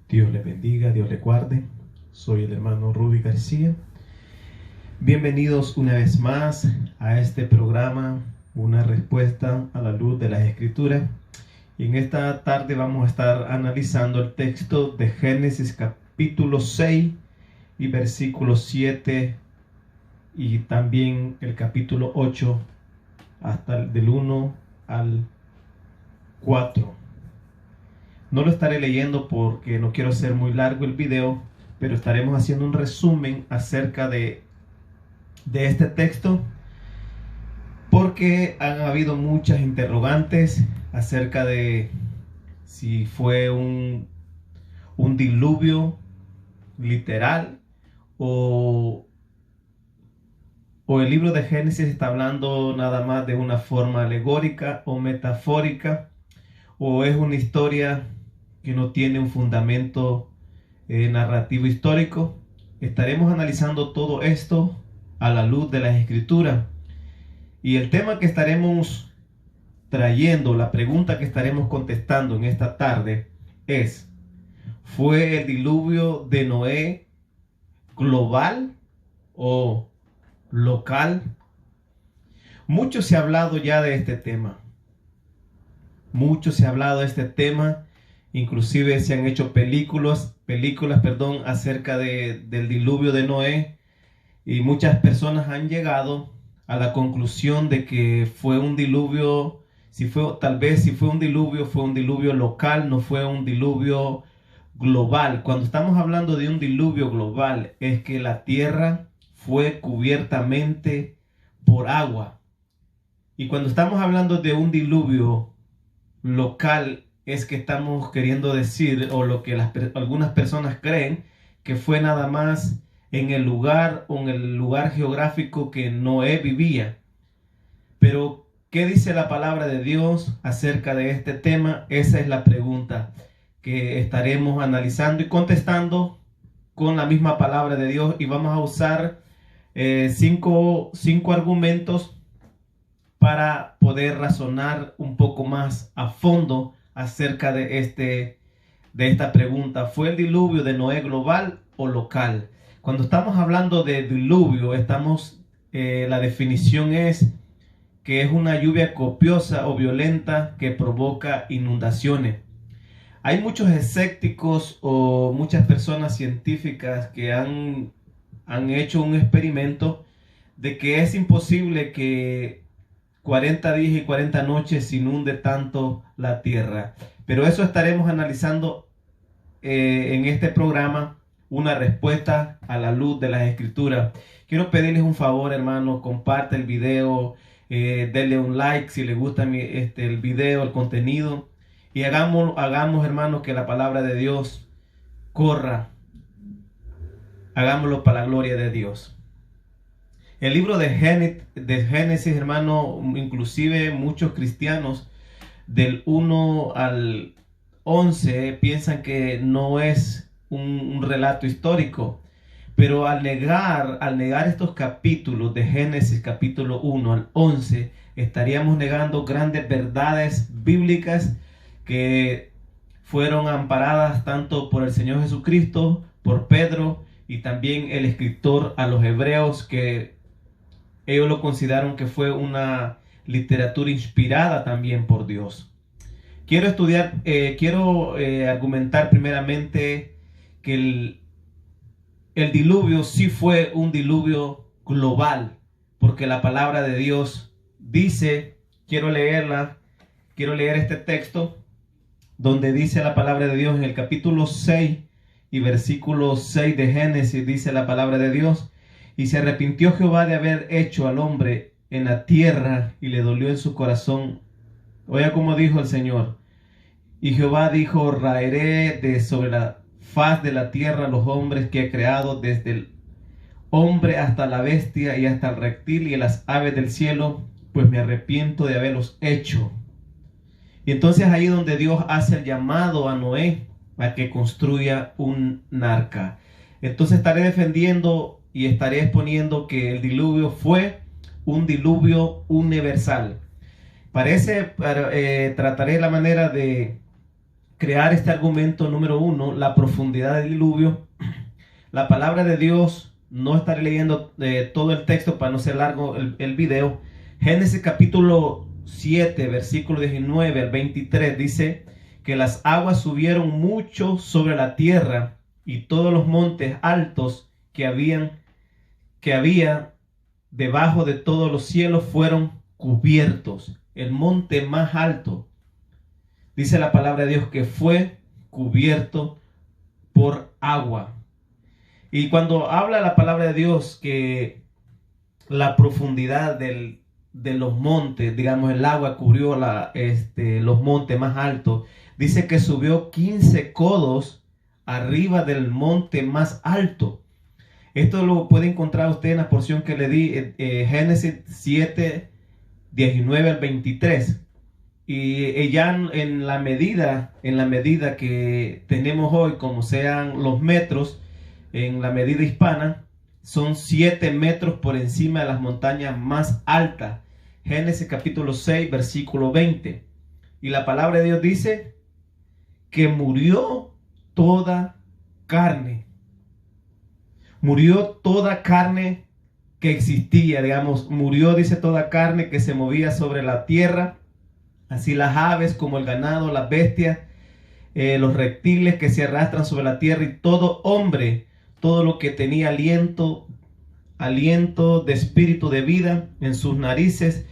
Dios le bendiga, Dios le guarde. Soy el hermano Rudy García. Bienvenidos una vez más a este programa, una respuesta a la luz de las Escrituras. Y en esta tarde vamos a estar analizando el texto de Génesis capítulo 6 y versículos 7 y también el capítulo 8 hasta del 1 al 4. No lo estaré leyendo porque no quiero hacer muy largo el video, pero estaremos haciendo un resumen acerca de este texto porque han habido muchas interrogantes acerca de si fue un diluvio literal o el libro de Génesis está hablando nada más de una forma alegórica o metafórica, o es una historia que no tiene un fundamento narrativo histórico. Estaremos analizando todo esto a la luz de las Escrituras. Y el tema que estaremos trayendo, la pregunta que estaremos contestando en esta tarde es: ¿fue el diluvio de Noé global o local? Mucho se ha hablado ya de este tema. Mucho se ha hablado de este tema. Inclusive se han hecho películas, acerca del diluvio de Noé. Y muchas personas han llegado a la conclusión de que fue un diluvio, si fue un diluvio local, no fue un diluvio global. Cuando estamos hablando de un diluvio global, es que la tierra fue cubiertamente por agua. Y cuando estamos hablando de un diluvio local, es que estamos queriendo decir, o lo que algunas personas creen, que fue nada más en el lugar geográfico que Noé vivía. Pero, ¿qué dice la palabra de Dios acerca de este tema? Esa es la pregunta que estaremos analizando y contestando con la misma palabra de Dios. Y vamos a usar cinco argumentos para poder razonar un poco más a fondo acerca de esta pregunta. ¿Fue el diluvio de Noé global o local? Cuando estamos hablando de diluvio, la definición es que es una lluvia copiosa o violenta que provoca inundaciones. Hay muchos escépticos o muchas personas científicas que han hecho un experimento de que es imposible que 40 días y 40 noches inunde tanto la tierra. Pero eso estaremos analizando en este programa, una respuesta a la luz de las Escrituras. Quiero pedirles un favor, hermano, comparte el video, denle un like si les gusta el video, el contenido, y hagamos, hermano, que la palabra de Dios corra. Hagámoslo para la gloria de Dios. El libro de Génesis, hermano, inclusive muchos cristianos del 1 al 11 piensan que no es un relato histórico. Pero al negar estos capítulos de Génesis, capítulo 1 al 11, estaríamos negando grandes verdades bíblicas que fueron amparadas tanto por el Señor Jesucristo, por Pedro y también el escritor a los hebreos, que ellos lo consideraron que fue una literatura inspirada también por Dios. Quiero argumentar primeramente que el diluvio sí fue un diluvio global, porque la palabra de Dios dice, quiero leer este texto, donde dice la palabra de Dios en el capítulo 6 y versículo 6 de Génesis, dice la palabra de Dios: y se arrepintió Jehová de haber hecho al hombre en la tierra, y le dolió en su corazón. Oiga cómo dijo el Señor: y Jehová dijo, raeré de sobre la faz de la tierra los hombres que he creado, desde el hombre hasta la bestia y hasta el reptil y las aves del cielo, pues me arrepiento de haberlos hecho. Y entonces ahí donde Dios hace el llamado a Noé a que construya un arca. Entonces estaré defendiendo y estaré exponiendo que el diluvio fue un diluvio universal. Trataré la manera de crear este argumento número uno, la profundidad del diluvio. La palabra de Dios, no estaré leyendo todo el texto para no ser largo el video. Génesis capítulo 7, versículo 19 al 23 dice que las aguas subieron mucho sobre la tierra y todos los montes altos que había debajo de todos los cielos fueron cubiertos. El monte más alto, dice la palabra de Dios, que fue cubierto por agua. Y cuando habla la palabra de Dios que la profundidad de los montes, digamos, el agua cubrió los montes más altos, dice que subió 15 codos arriba del monte más alto. Esto lo puede encontrar usted en la porción que le di, Génesis 7, 19 al 23. Y ya en la medida que tenemos hoy, como sean los metros, en la medida hispana, son 7 metros por encima de las montañas más altas. Génesis capítulo 6, versículo 20. Y la palabra de Dios dice que murió toda carne. Murió toda carne que existía, digamos, murió, dice, toda carne que se movía sobre la tierra, así las aves como el ganado, las bestias, los reptiles que se arrastran sobre la tierra y todo hombre, todo lo que tenía aliento de espíritu de vida en sus narices,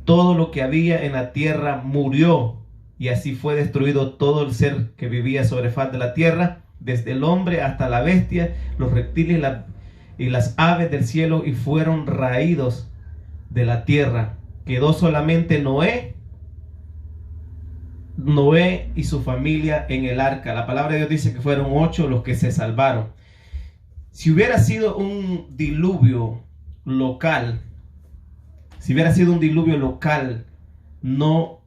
todo lo que había en la tierra murió, y así fue destruido todo el ser que vivía sobre faz de la tierra, desde el hombre hasta la bestia, los reptiles y las aves del cielo, y fueron raídos de la tierra. Quedó solamente Noé y su familia en el arca. La palabra de Dios dice que fueron 8 los que se salvaron. Si hubiera sido un diluvio local, no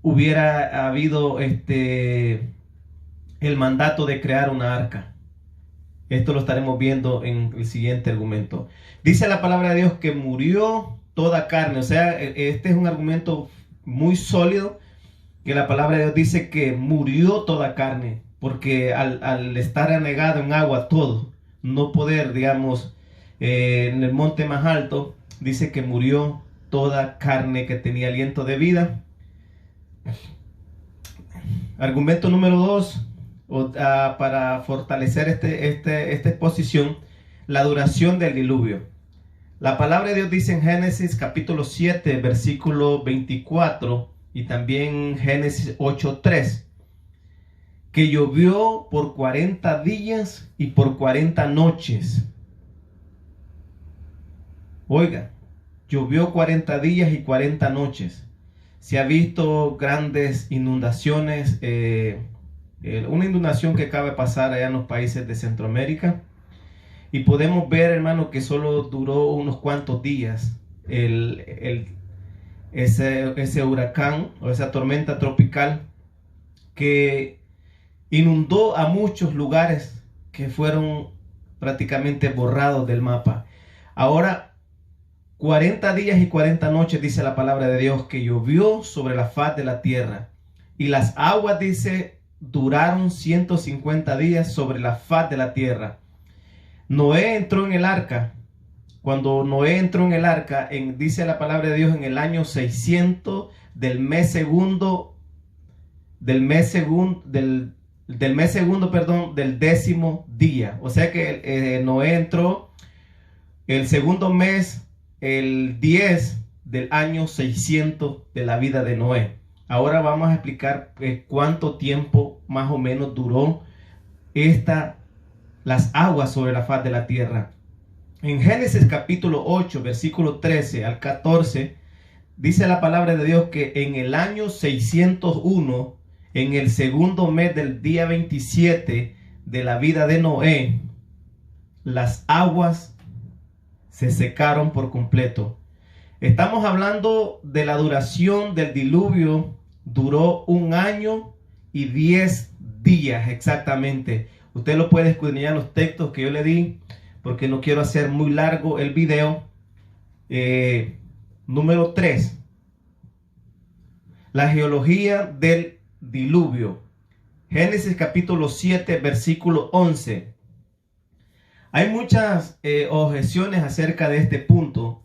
hubiera habido el mandato de crear una arca. Esto lo estaremos viendo en el siguiente argumento. Dice la palabra de Dios que murió toda carne. O sea, este es un argumento muy sólido, que la palabra de Dios dice que murió toda carne, porque al estar anegado en agua todo, no poder, digamos, en el monte más alto, dice que murió toda carne que tenía aliento de vida. Argumento número 2, para fortalecer esta exposición, la duración del diluvio. La palabra de Dios dice en Génesis capítulo 7, versículo 24, y también Génesis 8:3, que llovió por 40 días y por 40 noches. Oiga, llovió 40 días y 40 noches. Se ha visto grandes inundaciones, una inundación que acaba de pasar allá en los países de Centroamérica, y podemos ver, hermano, que solo duró unos cuantos días ese huracán o esa tormenta tropical que inundó a muchos lugares que fueron prácticamente borrados del mapa. Ahora, 40 días y 40 noches, dice la palabra de Dios, que llovió sobre la faz de la tierra. Y las aguas, dice, duraron 150 días sobre la faz de la tierra. Noé entró en el arca. Cuando Noé entró en el arca, dice la palabra de Dios, en el año 600 del mes segundo, del 10º día. O sea que Noé entró el segundo mes, el 10 del año 600 de la vida de Noé. Ahora vamos a explicar cuánto tiempo más o menos duró las aguas sobre la faz de la tierra. En Génesis capítulo 8, versículo 13 al 14, dice la palabra de Dios que en el año 601, en el segundo mes del día 27 de la vida de Noé, las aguas se secaron por completo. Estamos hablando de la duración del diluvio. Duró 1 año y 10 días exactamente. Usted lo puede escudriñar en los textos que yo le di, porque no quiero hacer muy largo el video. Número 3. La geología del diluvio. Génesis capítulo 7, versículo 11. Hay muchas objeciones acerca de este punto,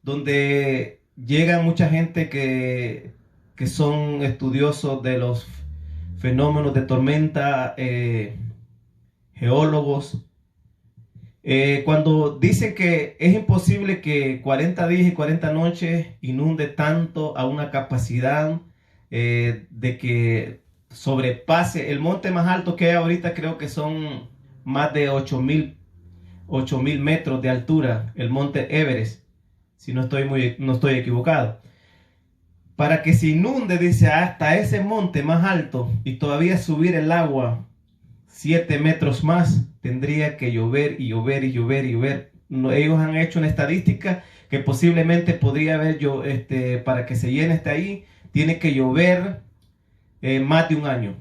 donde llega mucha gente que son estudiosos de los fenómenos de tormenta, geólogos, cuando dicen que es imposible que 40 días y 40 noches inunde tanto a una capacidad de que sobrepase el monte más alto que hay ahorita. Creo que son más de 8,000 metros de altura, el monte Everest, si no estoy equivocado. Para que se inunde, dice, hasta ese monte más alto y todavía subir el agua 7 metros más, tendría que llover y llover y llover y llover. Ellos han hecho una estadística que posiblemente podría haber, para que se llene hasta ahí, tiene que llover más de un año.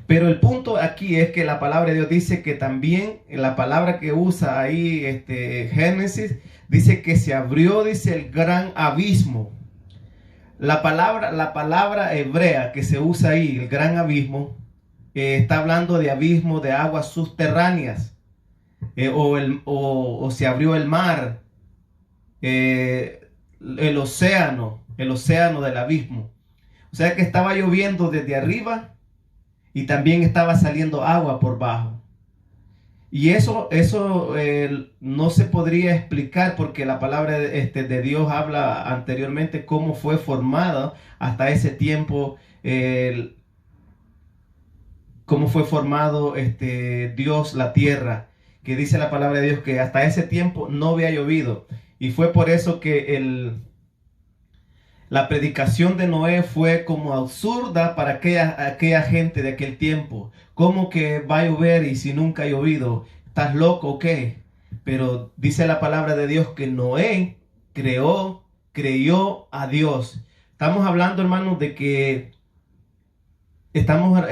Pero el punto aquí es que la palabra de Dios dice que también, la palabra que usa ahí Génesis, dice que se abrió, dice, el gran abismo. La palabra hebrea que se usa ahí, el gran abismo, está hablando de abismo de aguas subterráneas, o se abrió el mar, el océano del abismo. O sea que estaba lloviendo desde arriba y también estaba saliendo agua por bajo. Y eso no se podría explicar, porque la palabra de Dios habla anteriormente cómo fue formada hasta ese tiempo, cómo fue formado Dios la tierra, que dice la palabra de Dios que hasta ese tiempo no había llovido. Y fue por eso que la predicación de Noé fue como absurda para aquella gente de aquel tiempo. ¿Cómo que va a llover y si nunca ha llovido? ¿Estás loco o qué? Pero dice la palabra de Dios que Noé creyó a Dios. Estamos hablando, hermanos, de que estamos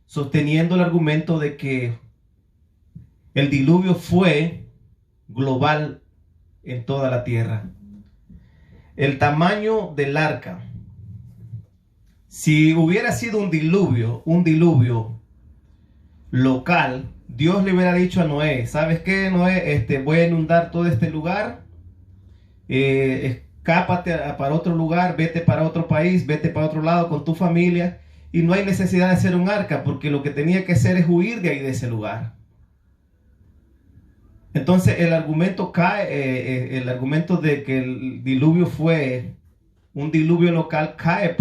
sosteniendo el argumento de que el diluvio fue global en toda la tierra. El tamaño del arca. Si hubiera sido un diluvio local, Dios le hubiera dicho a Noé: ¿sabes qué, Noé? Voy a inundar todo este lugar. Escápate para otro lugar, vete para otro país, vete para otro lado con tu familia. Y no hay necesidad de hacer un arca, porque lo que tenía que hacer es huir de ahí, de ese lugar. Entonces el argumento cae, el argumento de que el diluvio fue un diluvio local cae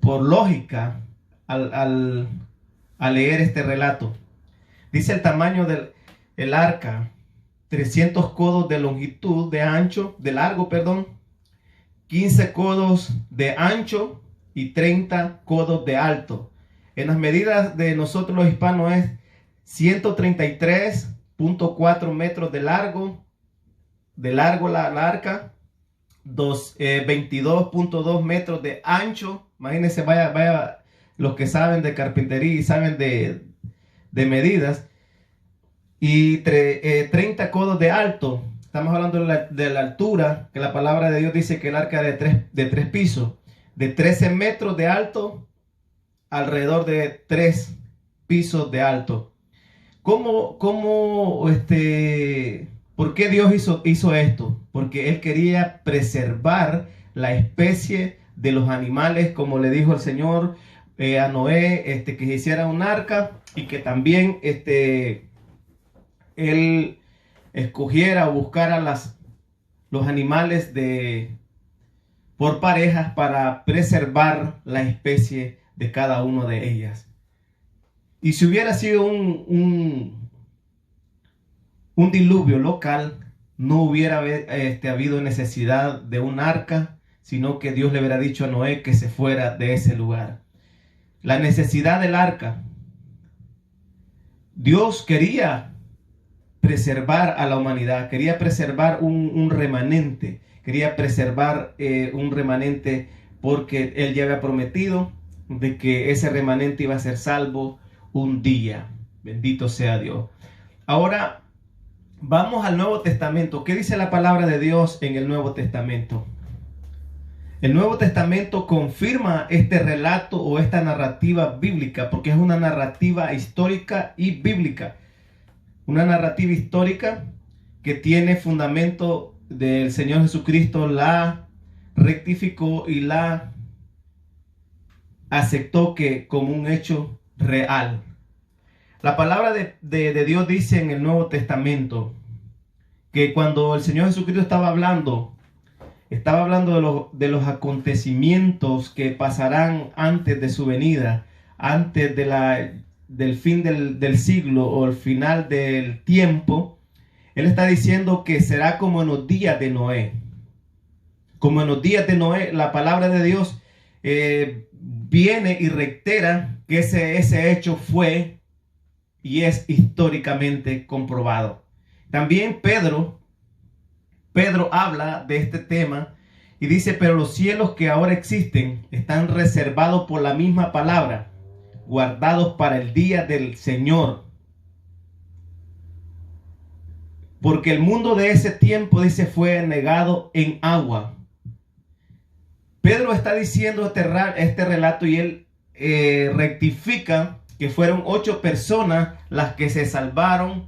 por lógica al leer este relato. Dice el tamaño del arca: 300 codos de longitud, de largo, 15 codos de ancho y 30 codos de alto. En las medidas de nosotros los hispanos es 133.4 metros de largo la arca, 22.2 metros de ancho. Imagínense, vaya los que saben de carpintería y saben de medidas, y 30 codos de alto. Estamos hablando de la altura, que la palabra de Dios dice que el arca de tres pisos, de 13 metros de alto, alrededor de 3 pisos de alto. ¿Por qué Dios hizo esto? Porque Él quería preservar la especie de los animales, como le dijo el Señor a Noé, que se hiciera un arca, y que también Él escogiera o buscara los animales por parejas para preservar la especie de cada uno de ellas. Y si hubiera sido un diluvio local, no hubiera habido necesidad de un arca, sino que Dios le hubiera dicho a Noé que se fuera de ese lugar. La necesidad del arca. Dios quería preservar a la humanidad, quería preservar un remanente, porque Él ya había prometido de que ese remanente iba a ser salvo un día. Bendito sea Dios. Ahora vamos al Nuevo Testamento. ¿Qué dice la palabra de Dios en el Nuevo Testamento? El Nuevo Testamento confirma este relato o esta narrativa bíblica, porque es una narrativa histórica y bíblica. Una narrativa histórica que tiene fundamento del Señor Jesucristo, la rectificó y la aceptó como un hecho real. La palabra de Dios dice en el Nuevo Testamento que cuando el Señor Jesucristo estaba hablando de los acontecimientos que pasarán antes de su venida, antes del fin del siglo o el final del tiempo. Él está diciendo que será como en los días de Noé. Como en los días de Noé, la palabra de Dios viene y reitera que ese hecho fue y es históricamente comprobado. También Pedro habla de este tema y dice: pero los cielos que ahora existen están reservados por la misma palabra, guardados para el día del Señor. Porque el mundo de ese tiempo, dice, fue negado en agua. Pedro está diciendo este relato y él rectifica que fueron 8 personas las que se salvaron.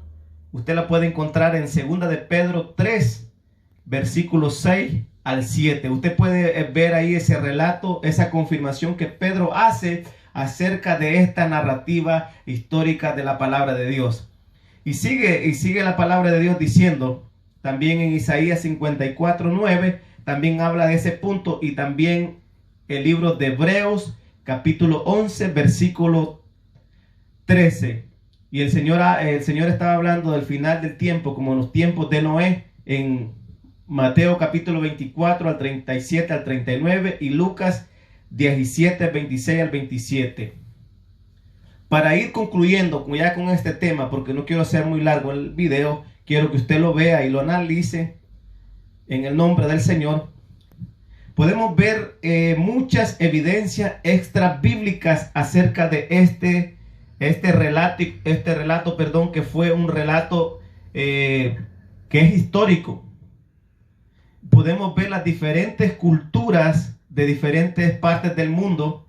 Usted la puede encontrar en 2 de Pedro 3, versículos 6 al 7. Usted puede ver ahí ese relato, esa confirmación que Pedro hace acerca de esta narrativa histórica de la palabra de Dios. Y sigue la palabra de Dios diciendo, también en Isaías 54, 9, también habla de ese punto, y también el libro de Hebreos, capítulo 11, versículo 13. Y el Señor estaba hablando del final del tiempo, como en los tiempos de Noé, en Mateo capítulo 24, al 37 al 39, y Lucas 17, 26 al 27. Para ir concluyendo ya con este tema, porque no quiero hacer muy largo el video, quiero que usted lo vea y lo analice en el nombre del Señor. Podemos ver muchas evidencias extra bíblicas acerca de este relato, que fue un relato que es histórico. Podemos ver las diferentes culturas de diferentes partes del mundo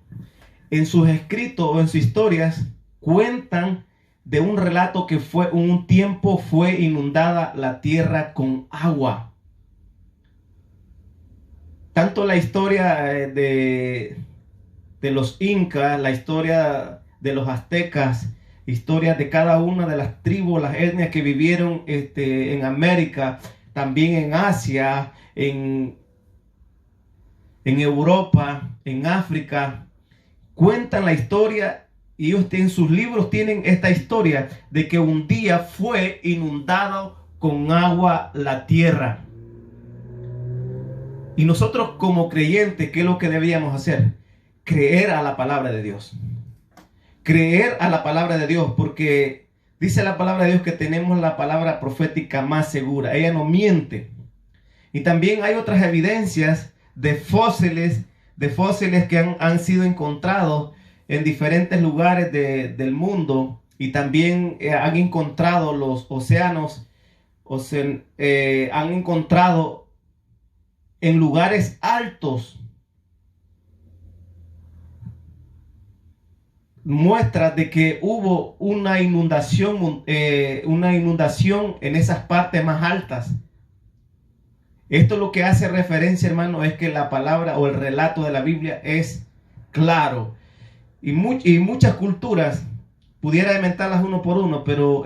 en sus escritos o en sus historias cuentan de un relato que fue un tiempo fue inundada la tierra con agua. Tanto la historia de los incas, la historia de los aztecas, historias de cada una de las tribus, las etnias que vivieron en América, también en Asia, en Europa, en África, cuentan la historia, y ellos en sus libros tienen esta historia de que un día fue inundado con agua la tierra. Y nosotros como creyentes, ¿qué es lo que deberíamos hacer? Creer a la palabra de Dios. Creer a la palabra de Dios, porque dice la palabra de Dios que tenemos la palabra profética más segura. Ella no miente. Y también hay otras evidencias de fósiles que han sido encontrados en diferentes lugares del mundo, y también han encontrado los océanos, han encontrado en lugares altos muestras de que hubo una inundación en esas partes más altas. Esto lo que hace referencia, hermano, es que la palabra o el relato de la Biblia es claro. Y muchas culturas, pudiera inventarlas uno por uno, pero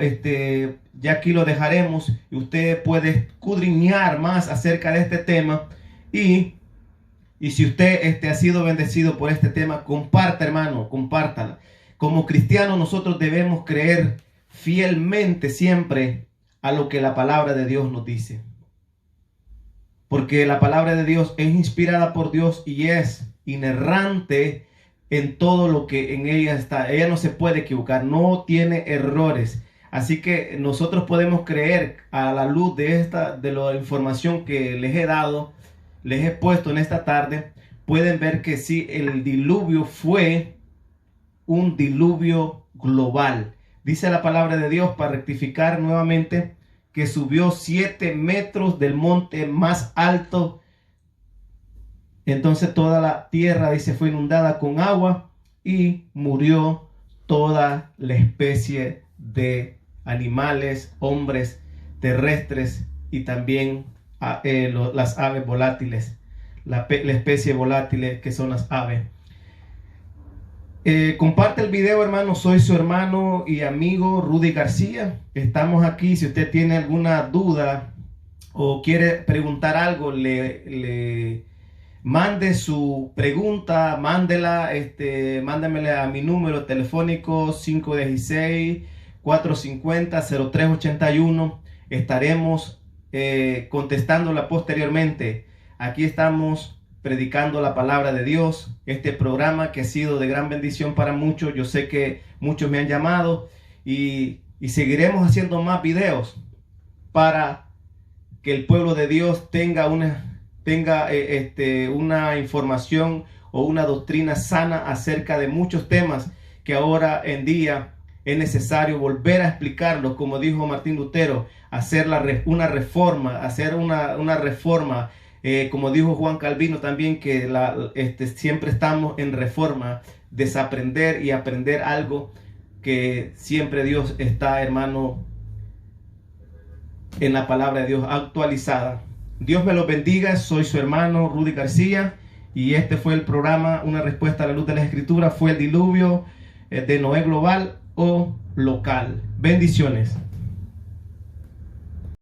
ya aquí lo dejaremos y usted puede escudriñar más acerca de este tema. Y si usted ha sido bendecido por este tema, comparta, hermano, compártala. Como cristianos nosotros debemos creer fielmente siempre a lo que la palabra de Dios nos dice. Porque la palabra de Dios es inspirada por Dios y es inerrante en todo lo que en ella está. Ella no se puede equivocar, no tiene errores. Así que nosotros podemos creer a la luz de la información que les he dado, les he puesto en esta tarde. Pueden ver que sí, el diluvio fue un diluvio global. Dice la palabra de Dios, para rectificar nuevamente, que subió 7 metros del monte más alto Entonces toda la tierra, dice, fue inundada con agua y murió toda la especie de animales, hombres, terrestres y también las aves volátiles, la especie volátil que son las aves. Comparte el video, hermano. Soy su hermano y amigo Rudy García. Estamos aquí. Si usted tiene alguna duda o quiere preguntar algo, le mande su pregunta, mándemela a mi número telefónico 516-450-0381. Estaremos contestándola posteriormente. Aquí estamos predicando la palabra de Dios, este programa que ha sido de gran bendición para muchos. Yo sé que muchos me han llamado y seguiremos haciendo más videos para que el pueblo de Dios tenga una información o una doctrina sana acerca de muchos temas que ahora en día es necesario volver a explicarlos, como dijo Martín Lutero, hacer una reforma, como dijo Juan Calvino también, que siempre estamos en reforma, desaprender y aprender algo que siempre Dios está, hermano, en la palabra de Dios actualizada. Dios me los bendiga. Soy su hermano Rudy García y este fue el programa Una respuesta a la luz de la Escritura. Fue el diluvio de Noé global o local. Bendiciones.